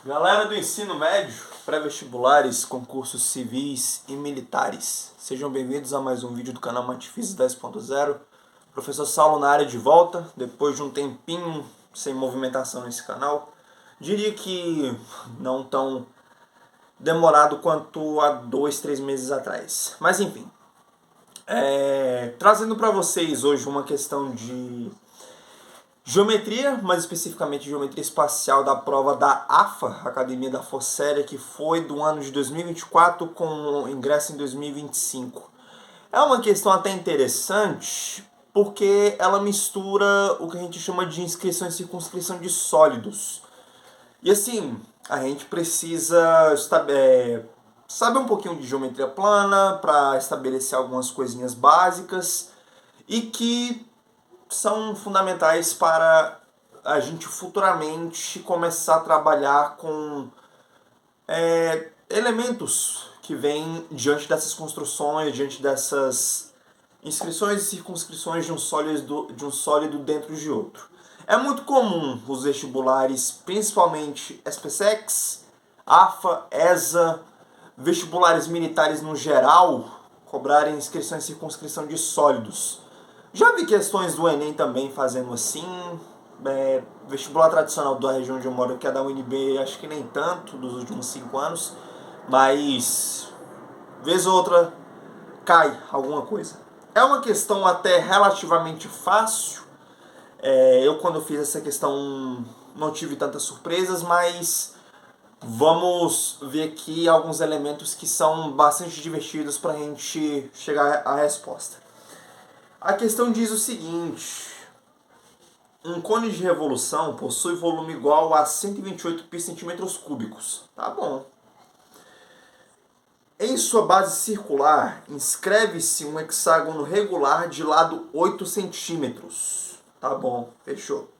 Galera do ensino médio, pré-vestibulares, concursos civis e militares, sejam bem-vindos a mais um vídeo do canal Matefísica 10.0. Professor Saulo na área de volta, depois de um tempinho sem movimentação nesse canal. Diria que não tão demorado quanto há 2-3 meses atrás. Mas enfim, trazendo para vocês hoje uma questão de geometria, mais especificamente geometria espacial da prova da AFA, Academia da Força Aérea, que foi do ano de 2024 com ingresso em 2025. É uma questão até interessante porque ela mistura o que a gente chama de inscrição e circunscrição de sólidos. E assim, a gente precisa saber um pouquinho de geometria plana para estabelecer algumas coisinhas básicas e que são fundamentais para a gente futuramente começar a trabalhar com elementos que vêm diante dessas construções, diante dessas inscrições e circunscrições de um sólido dentro de outro. É muito comum os vestibulares, principalmente SpaceX, AFA, ESA, vestibulares militares no geral, cobrarem inscrição e circunscrição de sólidos. Já vi questões do Enem também fazendo assim. Vestibular tradicional da região onde eu moro, que é da UNB, acho que nem tanto, dos últimos 5 anos. Mas, vez ou outra, cai alguma coisa. É uma questão até relativamente fácil. Eu, quando fiz essa questão, não tive tantas surpresas, mas vamos ver aqui alguns elementos que são bastante divertidos para a gente chegar à resposta. A questão diz o seguinte: um cone de revolução possui volume igual a 128 π/cm³. Tá bom. Em sua base circular, inscreve-se um hexágono regular de lado 8 centímetros. Tá bom, fechou.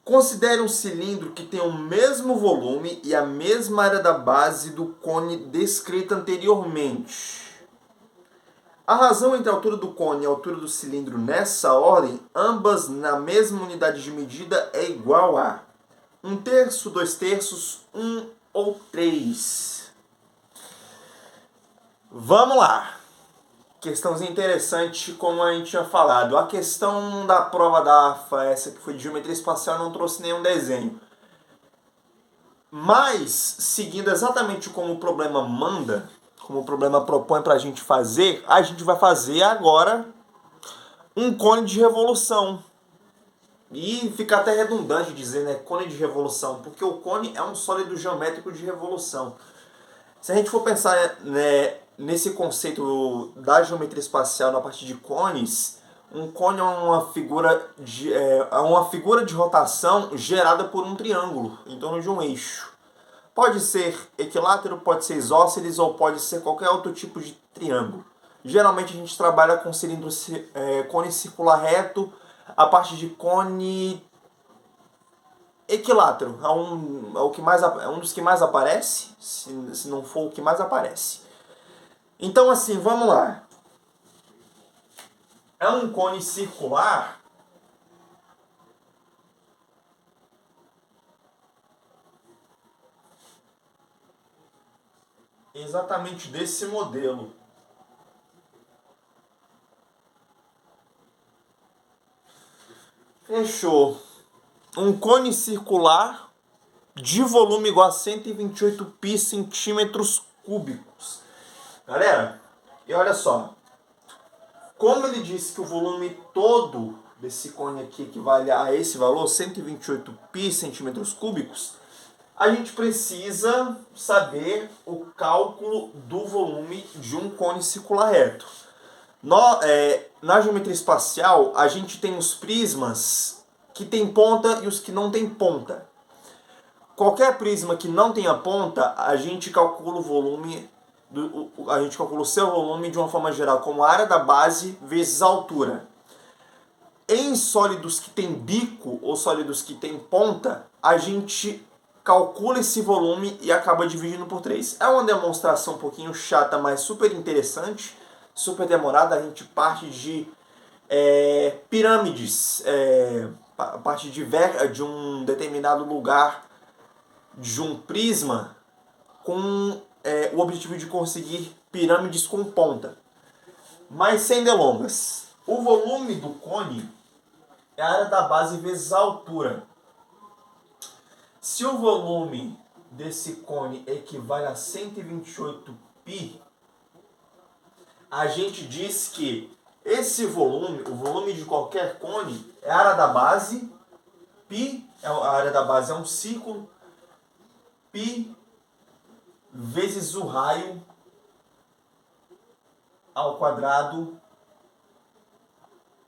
Considere um cilindro que tem o mesmo volume e a mesma área da base do cone descrita anteriormente. A razão entre a altura do cone e a altura do cilindro nessa ordem, ambas na mesma unidade de medida, é igual a 1/3, 2/3, 1 ou 3. Vamos lá. Questãozinha interessante, como a gente tinha falado. A questão da prova da AFA, essa que foi de geometria espacial, não trouxe nenhum desenho. Mas, seguindo exatamente como o problema manda, como o problema propõe para a gente vai fazer agora um cone de revolução. E fica até redundante dizer, né, cone de revolução, porque o cone é um sólido geométrico de revolução. Se a gente for pensar, né, nesse conceito da geometria espacial na parte de cones, um cone é uma figura de rotação gerada por um triângulo em torno de um eixo. Pode ser equilátero, pode ser isósceles ou pode ser qualquer outro tipo de triângulo. Geralmente a gente trabalha com cone circular reto, a parte de cone equilátero é um dos que mais aparece, se não for o que mais aparece. Então assim, vamos lá. É um cone circular exatamente desse modelo. Fechou. Um cone circular de volume igual a 128 π/cm³. Galera, e olha só. Como ele disse que o volume todo desse cone aqui equivale a esse valor, 128 π/cm³, a gente precisa saber o cálculo do volume de um cone circular reto. Na geometria espacial, a gente tem os prismas que tem ponta e os que não tem ponta. Qualquer prisma que não tenha ponta, a gente calcula o seu volume de uma forma geral, como a área da base vezes a altura. Em sólidos que tem bico ou sólidos que tem ponta, a gente calcula esse volume e acaba dividindo por 3. É uma demonstração um pouquinho chata, mas super interessante, super demorada. A gente parte de pirâmides, parte de um determinado lugar de um prisma com o objetivo de conseguir pirâmides com ponta. Mas sem delongas. O volume do cone é a área da base vezes a altura. Se o volume desse cone equivale a 128 π, a gente diz que esse volume, o volume de qualquer cone, é a área da base. π, a área da base é um círculo, π vezes o raio ao quadrado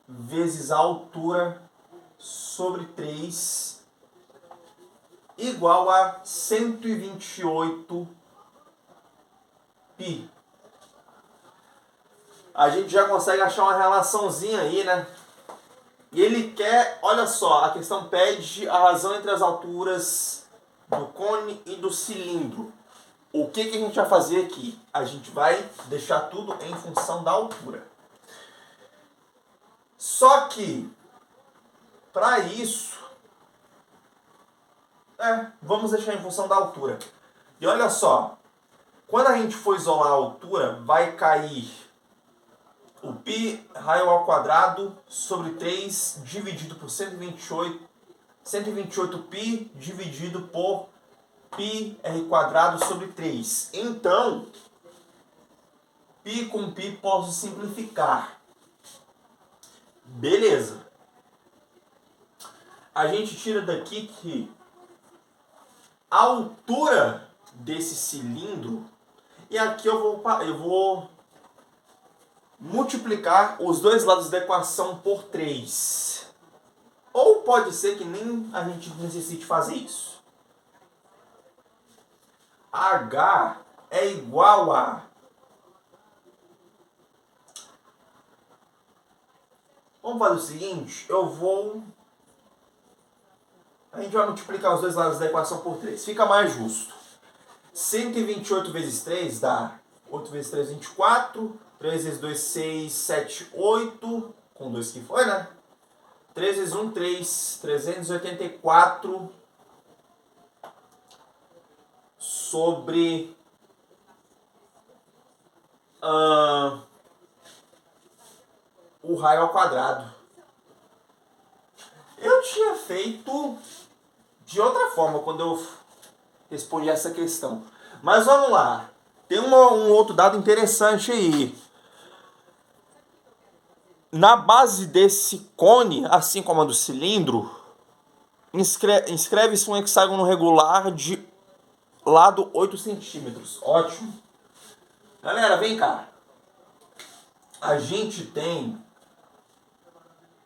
vezes a altura sobre 3 igual a 128 π. A gente já consegue achar uma relaçãozinha aí, né? E ele quer, olha só, a questão pede a razão entre as alturas do cone e do cilindro. O que a gente vai fazer aqui? A gente vai deixar tudo em função da altura. Só que, para isso, vamos deixar em função da altura. E olha só, quando a gente for isolar a altura, vai cair o π raio ao quadrado sobre 3 dividido por 128 π dividido por π r quadrado sobre 3. Então, π com π posso simplificar. Beleza. A gente tira daqui que a altura desse cilindro, e aqui eu vou multiplicar os dois lados da equação por 3. Ou pode ser que nem a gente necessite fazer isso. H é igual a... Vamos fazer o seguinte, a gente vai multiplicar os dois lados da equação por 3. Fica mais justo. 128 vezes 3 dá 8 vezes 3, 24. 3 vezes 2, 6, 7, 8. Com 2 que foi, né? 3 vezes 1, 3. 384 sobre... o raio ao quadrado. Eu tinha feito de outra forma quando eu respondi essa questão. Mas vamos lá. Tem um outro dado interessante aí. Na base desse cone, assim como a do cilindro, inscreve-se um hexágono regular de lado 8 centímetros. Ótimo. Galera, vem cá. A gente tem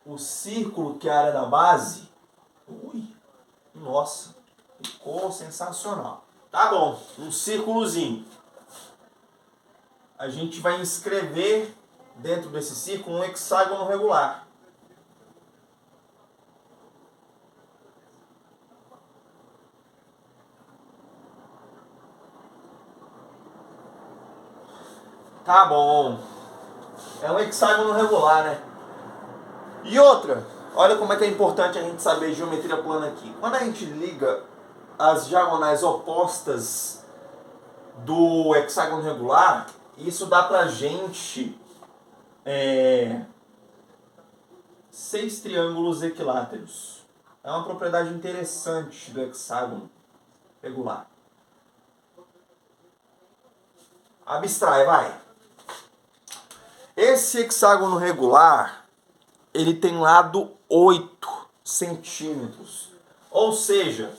o círculo, que é a área da base. Ui, nossa, ficou sensacional. Tá bom, um círculozinho. A gente vai inscrever dentro desse círculo um hexágono regular. Tá bom. É um hexágono regular, né? E outra, olha como é que é importante a gente saber geometria plana aqui. Quando a gente liga as diagonais opostas do hexágono regular, isso dá pra gente 6 triângulos equiláteros. É uma propriedade interessante do hexágono regular. Abstrai, vai. Esse hexágono regular, ele tem lado 8 centímetros. Ou seja,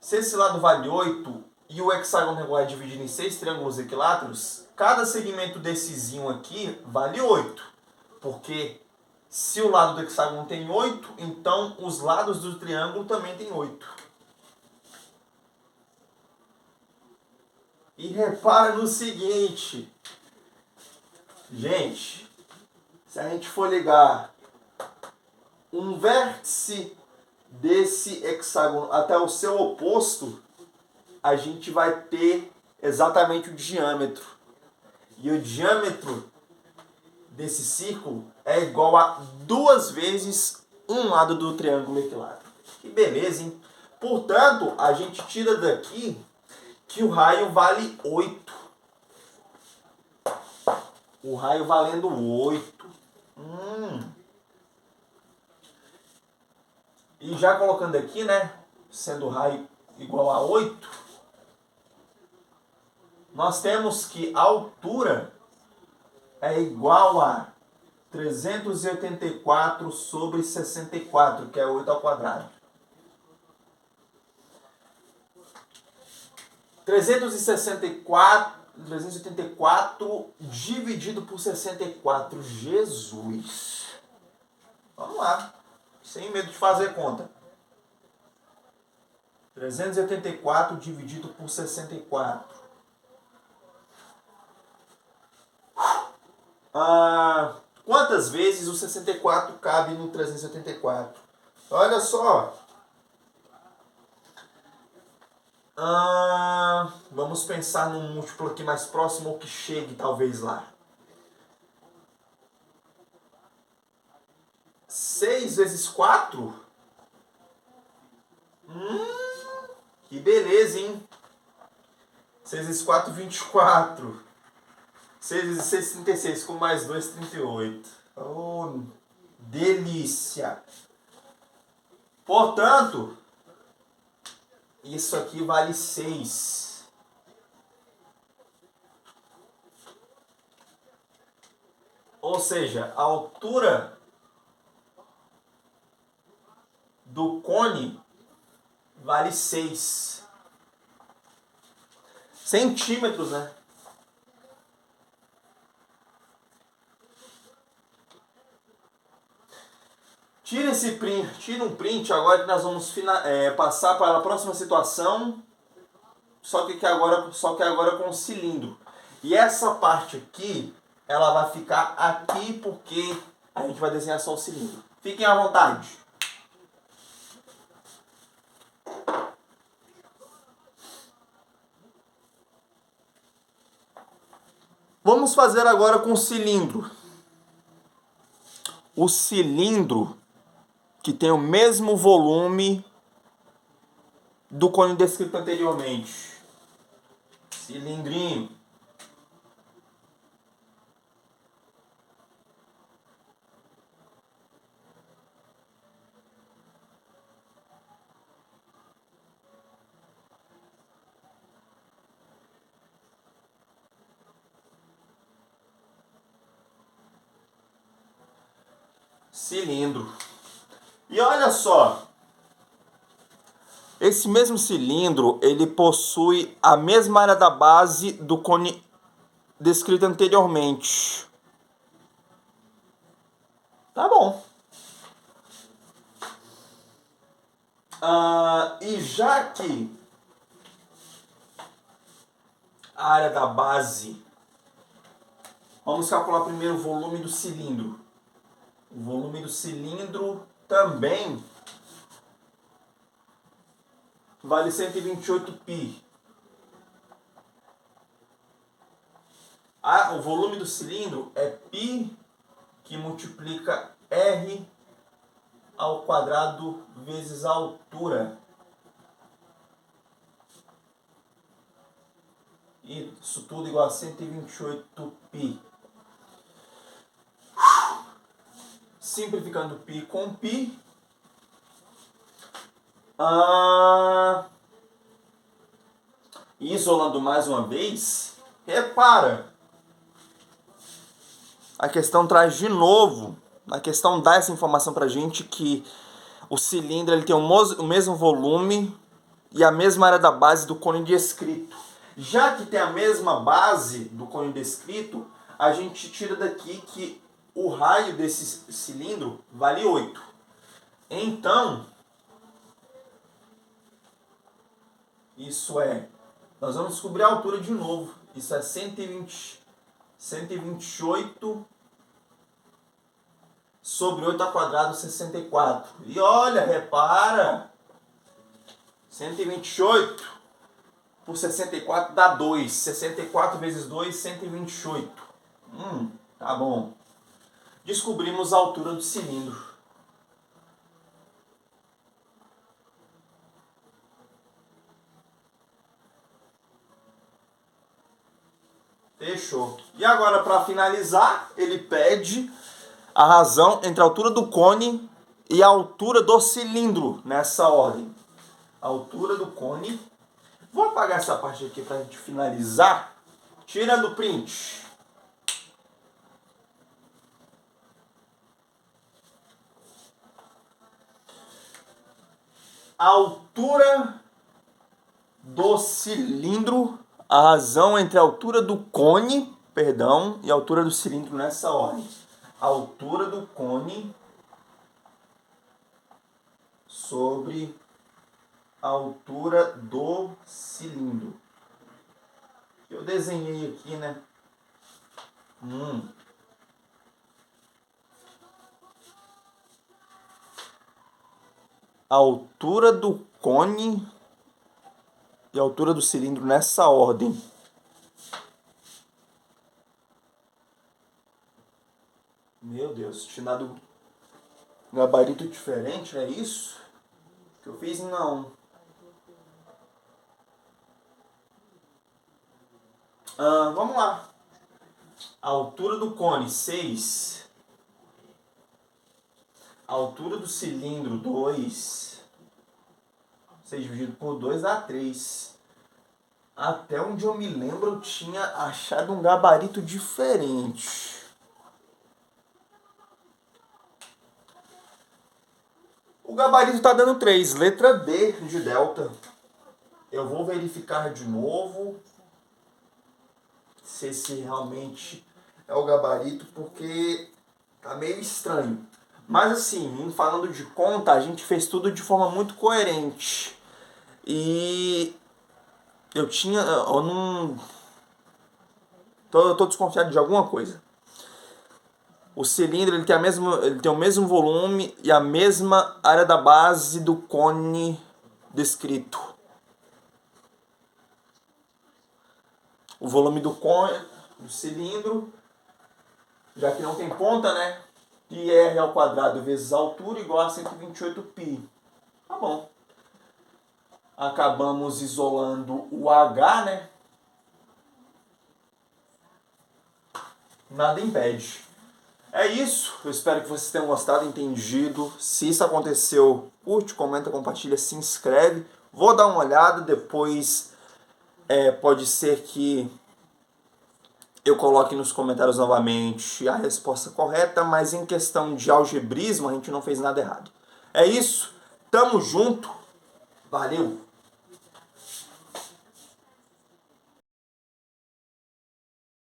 se esse lado vale 8 e o hexágono regular é dividido em 6 triângulos equiláteros, cada segmento dessezinho aqui vale 8. Porque se o lado do hexágono tem 8, então os lados do triângulo também tem 8. E repara no seguinte, gente, se a gente for ligar um vértice desse hexágono até o seu oposto, a gente vai ter exatamente o diâmetro. E o diâmetro desse círculo é igual a 2 vezes um lado do triângulo equilátero. Que beleza, hein? Portanto, a gente tira daqui que o raio vale 8. O raio valendo 8. E já colocando aqui, né? Sendo o raio igual a 8, nós temos que a altura é igual a 384 sobre 64, que é 8 ao quadrado. 384 dividido por 64. Jesus! Vamos lá, sem medo de fazer conta. 384 dividido por 64. Quantas vezes o 64 cabe no 384? Olha só. Vamos pensar num múltiplo aqui mais próximo ou que chegue talvez lá. 6 vezes 4? Que beleza, hein? 6 vezes 4, 24. 6 vezes 6, 36. Com mais 2, 38. Oh, delícia! Portanto, isso aqui vale 6. Ou seja, a altura do cone vale 6 centímetros, né? Tira esse print, tira um print agora que nós vamos passar para a próxima situação, só que agora com o cilindro. E essa parte aqui, ela vai ficar aqui porque a gente vai desenhar só o cilindro. Fiquem à vontade. Vamos fazer agora com o cilindro. O cilindro que tem o mesmo volume do cone descrito anteriormente. Cilindrinho. Cilindro. E olha só, esse mesmo cilindro, ele possui a mesma área da base do cone descrito anteriormente. Tá bom. E já que a área da base, vamos calcular primeiro o volume do cilindro. O volume do cilindro também vale 128 π. O volume do cilindro é π que multiplica r ao quadrado vezes a altura. Isso tudo igual a 128 π. Simplificando π com π. Isolando mais uma vez, repara. A questão traz de novo, a questão dá essa informação pra gente que o cilindro ele tem o mesmo volume e a mesma área da base do cone descrito. Já que tem a mesma base do cone descrito, a gente tira daqui que o raio desse cilindro vale 8. Então, isso é, nós vamos descobrir a altura de novo. Isso é 128 sobre 8 ao quadrado, 64. E olha, repara, 128 por 64 dá 2. 64 vezes 2, 128. Tá bom. Descobrimos a altura do cilindro. Fechou. E agora, para finalizar, ele pede a razão entre a altura do cone e a altura do cilindro, nessa ordem. A altura do cone. Vou apagar essa parte aqui para a gente finalizar. Tirando o print. A altura do cilindro, a razão entre a altura do cone, e a altura do cilindro nessa ordem. A altura do cone sobre a altura do cilindro. Eu desenhei aqui, né? A altura do cone e a altura do cilindro nessa ordem. Meu Deus, tinha dado um gabarito diferente, é isso? Que eu fiz? Não. Vamos lá. A altura do cone, 6. A altura do cilindro, 2. 6 dividido por 2 dá 3. Até onde eu me lembro, eu tinha achado um gabarito diferente. O gabarito está dando 3. Letra D de delta. Eu vou verificar de novo se esse realmente é o gabarito, porque tá meio estranho. Mas assim, falando de conta, a gente fez tudo de forma muito coerente. E eu não... Eu tô desconfiado de alguma coisa. O cilindro ele tem o mesmo volume e a mesma área da base do cone descrito. O volume do cone, do cilindro, já que não tem ponta, né? Πr ao quadrado vezes a altura igual a 128π. Tá bom. Acabamos isolando o H, né? Nada impede. É isso. Eu espero que vocês tenham gostado, entendido. Se isso aconteceu, curte, comenta, compartilha, se inscreve. Vou dar uma olhada, depois pode ser que eu coloque nos comentários novamente a resposta correta, mas em questão de algebrismo a gente não fez nada errado. É isso. Tamo junto. Valeu!